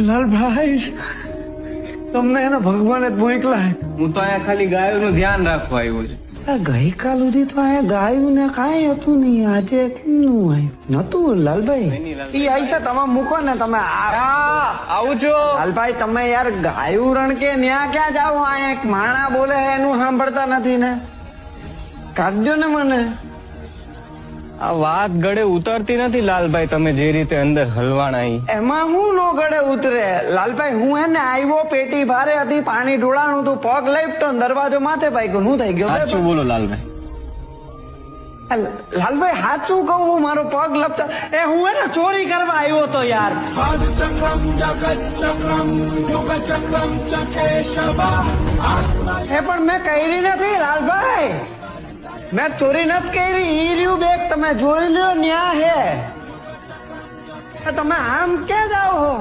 લાલભાઈ તમને એને ભગવાને જ મોકલા. હું તો અહીંયા ખાલી ગાયોનું ધ્યાન રાખવા આવ્યો છું. ગઈકાલ સુધી તો અહીંયા ગાયું ને કાંઈ હતું નહીં. આજે કેમનું આવ્યું નતું લાલભાઈ? ઈ આઈસા તમે મૂકો ને તમે. આવું છું લાલભાઈ તમે યાર ગાયું રણ કે ન્યા ક્યાં જાવ? અહીંયા એક માણા બોલે એનું સાંભળતા નથી ને. કાઢજો ને મને. આ વાત ગળે ઉતરતી નથી લાલભાઈ. તમે જે રીતે અંદર હલવાણા એમાં હું નો ગળે ઉતરે લાલભાઈ. હું એને આવ્યો, પેટી ભારે હતી, પાણી ઢોળાણું તું, પગ લઈપતો દરવાજો માથે પાક્યો. હું થઈ ગયો સાચું બોલો લાલભાઈ. લાલભાઈ સાચું કહું, હું મારો પગ લપતો હું એને ચોરી કરવા આવ્યો તો યાર. પણ મેં કરી નથી લાલભાઈ. મેં ચોરી નથી કરી. ઈ રહ્યું બેગ તમે જોઈ લ્યો ન્યા હે. તમે આમ ક્યાં જાઓ છો?